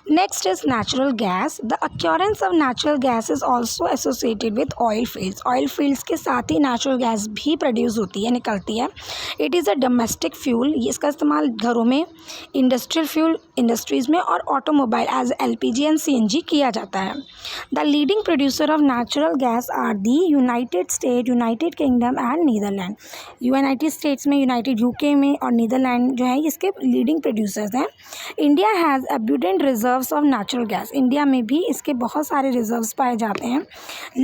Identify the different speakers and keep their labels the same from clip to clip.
Speaker 1: Next is natural gas. The occurrence of natural gas is also associated with oil fields. Oil fields के साथ ही natural gas भी produce होती है, निकलती है. It is a domestic fuel. इसका इस्तेमाल घरों में, industrial fuel industries में और automobile as LPG and CNG किया जाता है. The leading producer of natural gas are the United States, United Kingdom and Netherlands. United States में, United UK में और Netherlands जो है इसके leading producers हैं. India has abundant reserves of natural gas. India में भी इसके बहुत सारे reserves पाए जाते हैं.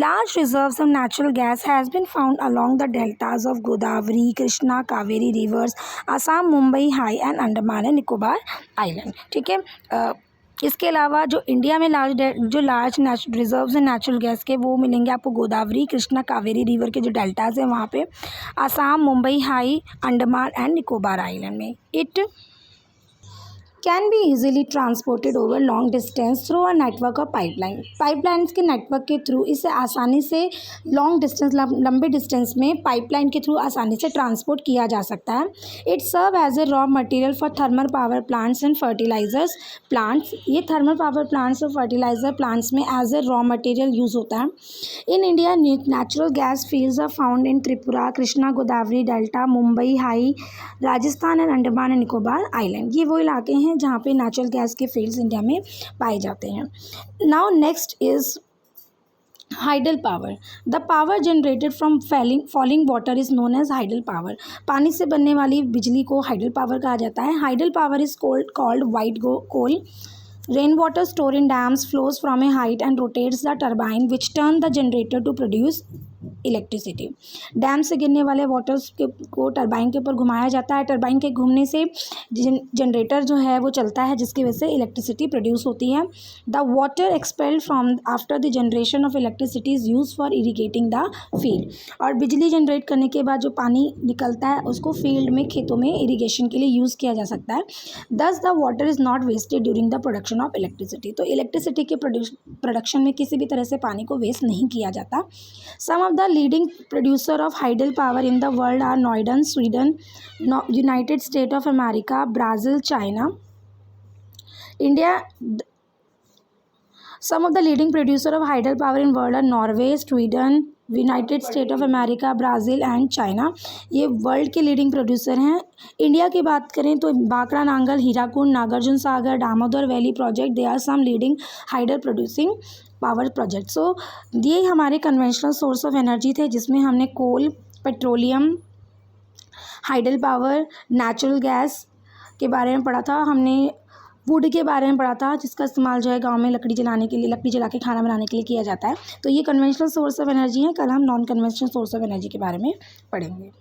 Speaker 1: Large reserves of natural gas has been found along the deltas of Godavari, Krishna, Kaveri rivers, Assam, Mumbai High and Andaman and Nicobar Island. ठीक है. इसके अलावा जो इंडिया में लार्ज रिजर्व्स हैं नेचुरल गैस के वो मिलेंगे आपको गोदावरी, कृष्णा, कावेरी रिवर के जो डेल्टाज हैं वहाँ पे, Assam, Mumbai high, Andaman and Nicobar island में. It can be easily transported over long distance through a network of pipelines के नेटवर्क के थ्रू इसे आसानी से लॉन्ग डिस्टेंस, लंबे डिस्टेंस में पाइपलाइन के थ्रू आसानी से ट्रांसपोर्ट किया जा सकता है. It serve as a raw material for thermal power plants and fertilizers plants. ये थर्मल पावर प्लांट्स और फर्टिलाइजर प्लांट्स में as a raw material use होता है. In India natural gas fields are found in Tripura, Krishna Godavari delta, Mumbai high, Rajasthan and Andaman and Nicobar island. ये वो इलाके हैं जहाँ पे नेचुरल गैस के फील्ड्स इंडिया में पाए जाते हैं. Now next is hydel power. The power generated from falling water is known as hydel power. पानी से बनने वाली बिजली को हाइडल पावर कहा जाता है. Hydel power is called white coal. Rain water store in dams flows from a height and rotates the turbine which turn the generator to produce electricity. Dam से गिरने वाले वाटर्स को टरबाइन के ऊपर घुमाया जाता है. टरबाइन के घूमने से जनरेटर जो है वो चलता है जिसकी वजह से इलेक्ट्रिसिटी प्रोड्यूस होती है. The water expelled from after the generation of electricity is use for irrigating the field. और बिजली जनरेट करने के बाद जो पानी निकलता है उसको फील्ड में, खेतों में इरीगेशन के लिए यूज़ किया जा सकता है. Thus the water is not wasted during the production of electricity. तो इलेक्ट्रिसिटी के प्रोडक्शन में किसी भी तरह से पानी को वेस्ट नहीं किया जाता. Some of the leading producer of hydel power in the world are Norway, Sweden, United States of America, Brazil, China, India. Some of the leading producer of hydel power in world are Norway, Sweden, United State of America, Brazil and China. ये world के leading producer हैं. India की बात करें तो बांकड़ा Nangal, Hirakud, Nagarjuna Sagar, Damodar valley project, they are some leading hydel producing power project. So ये हमारे कन्वेंशनल सोर्स ऑफ एनर्जी थे जिसमें हमने coal, petroleum, hydel power, natural gas के बारे में पढ़ा था. हमने वुड के बारे में पढ़ा था जिसका इस्तेमाल जो है गांव में लकड़ी जलाने के लिए, लकड़ी जला के खाना बनाने के लिए किया जाता है. तो ये कन्वेंशनल सोर्स ऑफ एनर्जी है. कल हम non conventional source of energy के बारे में पढ़ेंगे.